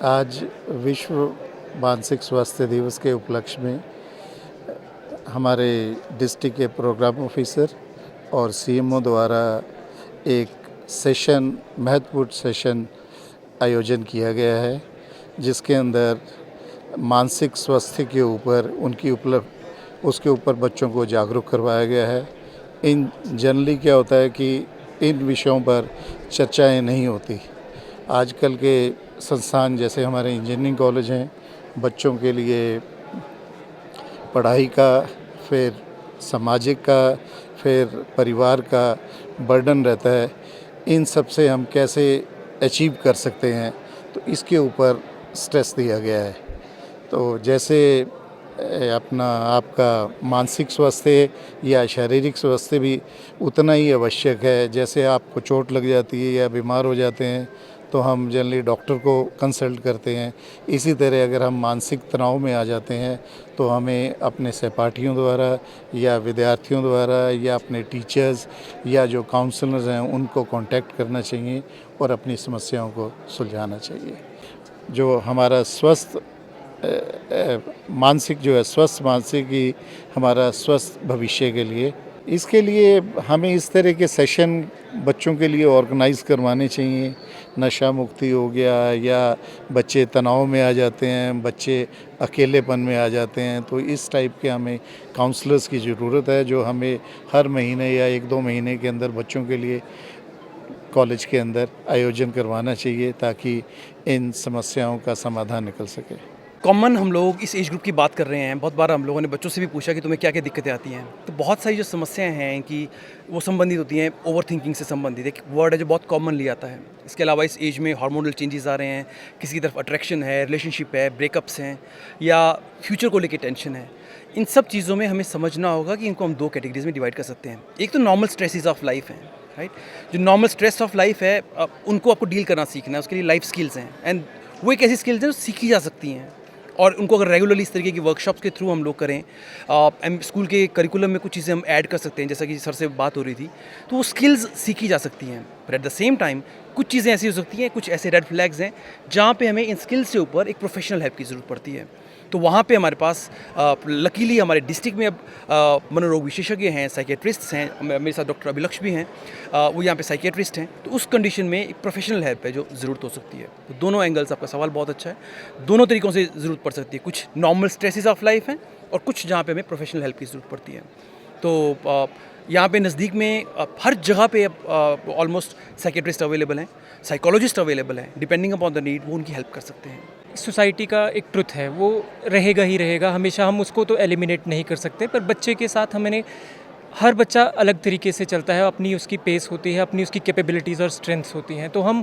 आज विश्व मानसिक स्वास्थ्य दिवस के उपलक्ष्य में हमारे डिस्ट्रिक्ट के प्रोग्राम ऑफिसर और सीएमओ द्वारा एक महत्वपूर्ण सेशन आयोजन किया गया है, जिसके अंदर मानसिक स्वास्थ्य के ऊपर उसके ऊपर बच्चों को जागरूक करवाया गया है। जनरली क्या होता है कि इन विषयों पर चर्चाएं नहीं होती। आजकल के संस्थान जैसे हमारे इंजीनियरिंग कॉलेज हैं, बच्चों के लिए पढ़ाई का, फिर सामाजिक का, फिर परिवार का बर्डन रहता है। इन सब से हम कैसे अचीव कर सकते हैं, तो इसके ऊपर स्ट्रेस दिया गया है। तो जैसे आपका मानसिक स्वास्थ्य या शारीरिक स्वास्थ्य भी उतना ही आवश्यक है। जैसे आपको चोट लग जाती है या बीमार हो जाते हैं तो हम जनरली डॉक्टर को कंसल्ट करते हैं। इसी तरह अगर हम मानसिक तनाव में आ जाते हैं तो हमें अपने सहपाठियों द्वारा या विद्यार्थियों द्वारा या अपने टीचर्स या जो काउंसलर्स हैं उनको कांटेक्ट करना चाहिए और अपनी समस्याओं को सुलझाना चाहिए। जो हमारा स्वस्थ मानसिक ही हमारा स्वस्थ भविष्य के लिए, इसके लिए हमें इस तरह के सेशन बच्चों के लिए ऑर्गेनाइज़ करवाने चाहिए। नशा मुक्ति हो गया, या बच्चे तनाव में आ जाते हैं, बच्चे अकेलेपन में आ जाते हैं, तो इस टाइप के हमें काउंसलर्स की ज़रूरत है, जो हमें हर महीने या 1-2 महीने के अंदर बच्चों के लिए कॉलेज के अंदर आयोजन करवाना चाहिए, ताकि इन समस्याओं का समाधान निकल सके। कॉमन हम लोग इस एज ग्रुप की बात कर रहे हैं। बहुत बार हम लोगों ने बच्चों से भी पूछा कि तुम्हें क्या-क्या दिक्कतें आती हैं। तो बहुत सारी जो समस्याएं हैं कि वो संबंधित होती हैं ओवर थिंकिंग से संबंधित। एक वर्ड है जो बहुत कॉमनली आता है। इसके अलावा इस एज में हार्मोनल चेंजेस आ रहे हैं, किसी की तरफ अट्रैक्शन है, रिलेशनशिप है, ब्रेकअप्स हैं, या फ्यूचर को लेकर टेंशन है। इन सब चीज़ों में हमें समझना होगा कि इनको हम 2 कैटेगरीज में डिवाइड कर सकते हैं। एक तो नॉर्मल स्ट्रेसेस ऑफ लाइफ हैं, राइट। जो नॉर्मल स्ट्रेस ऑफ लाइफ है, उनको आपको डील करना सीखना है। उसके लिए लाइफ स्किल्स हैं, एंड वो एक ऐसी स्किल्स हैं जो सीखी जा सकती हैं, और उनको अगर रेगुलरली इस तरीके की वर्कशॉप्स के थ्रू हम लोग करें, स्कूल के करिकुलम में कुछ चीज़ें हम ऐड कर सकते हैं, जैसा कि सर से बात हो रही थी, तो वो स्किल्स सीखी जा सकती हैं। पर एट द सेम टाइम कुछ चीज़ें ऐसी हो सकती हैं, कुछ ऐसे रेड फ्लैग्स हैं जहाँ पे हमें इन स्किल्स से ऊपर एक प्रोफेशनल हेल्प की ज़रूरत पड़ती है। तो वहाँ पे हमारे पास लकीली हमारे डिस्ट्रिक्ट में अब मनोरोग विशेषज्ञ हैं, साइकेट्रिस्ट्स हैं। मेरे साथ डॉक्टर अभिलक्ष भी हैं, वो यहाँ पे साइकेट्रिस्ट हैं। तो उस कंडीशन में एक प्रोफेशनल हेल्प है जो ज़रूरत हो सकती है। तो दोनों एंगल्स, आपका सवाल बहुत अच्छा है, दोनों तरीक़ों से ज़रूरत पड़ सकती है। कुछ नॉर्मल स्ट्रेसेस ऑफ लाइफ हैं और कुछ जहाँ पे हमें प्रोफेशनल हेल्प की ज़रूरत पड़ती है। तो यहाँ पे नज़दीक में हर जगह पे ऑलमोस्ट साइकेट्रिस्ट अवेलेबल हैं, साइकोलॉजिस्ट अवेलेबल हैं। डिपेंडिंग अपॉन द नीड वो उनकी हेल्प कर सकते हैं। सोसाइटी का एक ट्रुथ है, वो रहेगा ही रहेगा हमेशा। हम उसको तो एलिमिनेट नहीं कर सकते, पर बच्चे के साथ हमने हर बच्चा अलग तरीके से चलता है, अपनी उसकी पेस होती है, अपनी उसकी कैपेबिलिटीज़ और स्ट्रेंथ्स होती हैं। तो हम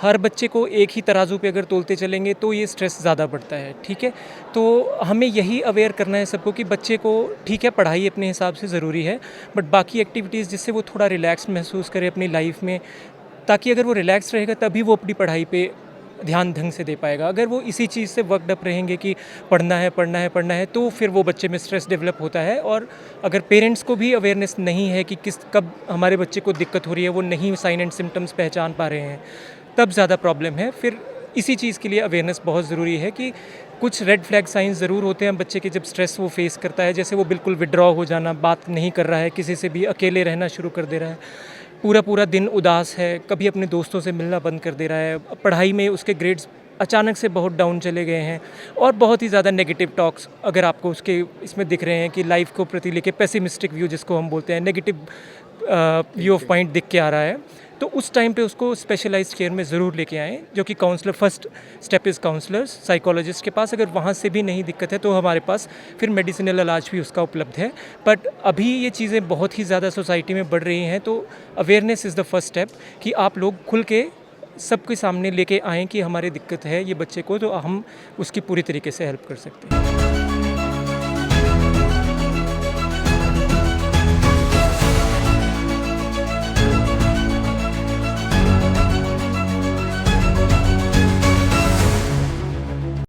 हर बच्चे को एक ही तराजू पे अगर तोलते चलेंगे तो ये स्ट्रेस ज़्यादा बढ़ता है, ठीक है। तो हमें यही अवेयर करना है सबको कि बच्चे को, ठीक है, पढ़ाई अपने हिसाब से ज़रूरी है, बट बाकी एक्टिविटीज़ जिससे वो थोड़ा रिलैक्स महसूस करे अपनी लाइफ में, ताकि अगर वो रिलैक्स रहेगा तभी वो अपनी पढ़ाई पे ध्यान ढंग से दे पाएगा। अगर वो इसी चीज़ से वर्कड अप रहेंगे कि पढ़ना है पढ़ना है पढ़ना है, तो फिर वो बच्चे में स्ट्रेस डेवलप होता है। और अगर पेरेंट्स को भी अवेयरनेस नहीं है कि कब हमारे बच्चे को दिक्कत हो रही है, वो नहीं साइन एंड सिम्टम्स पहचान पा रहे हैं, तब ज़्यादा प्रॉब्लम है। फिर इसी चीज़ के लिए अवेयरनेस बहुत ज़रूरी है कि कुछ रेड फ्लैग साइंस ज़रूर होते हैं बच्चे के जब स्ट्रेस वो फेस करता है। जैसे वो बिल्कुल विड्रॉ हो जाना, बात नहीं कर रहा है किसी से भी, अकेले रहना शुरू कर दे रहा है, पूरा पूरा दिन उदास है, कभी अपने दोस्तों से मिलना बंद कर दे रहा है, पढ़ाई में उसके ग्रेड्स अचानक से बहुत डाउन चले गए हैं, और बहुत ही ज़्यादा नेगेटिव टॉक्स अगर आपको उसके इसमें दिख रहे हैं कि लाइफ को प्रति लेके पेसिमिस्टिक व्यू जिसको हम बोलते हैं, नेगेटिव व्यू ऑफ पॉइंट दिख के आ रहा है, तो उस टाइम पे उसको स्पेशलाइज्ड केयर में ज़रूर लेके आएँ, जो कि counsellor, first step is counsellors, psychologist के पास। अगर वहाँ से भी नहीं दिक्कत है तो हमारे पास फिर मेडिसिनल इलाज भी उसका उपलब्ध है। बट अभी ये चीज़ें बहुत ही ज़्यादा सोसाइटी में बढ़ रही हैं, तो awareness is the first step कि आप लोग खुल के सबके सामने लेके आएँ कि हमारी दिक्कत है ये बच्चे को, तो हम उसकी पूरी तरीके से हेल्प कर सकते हैं।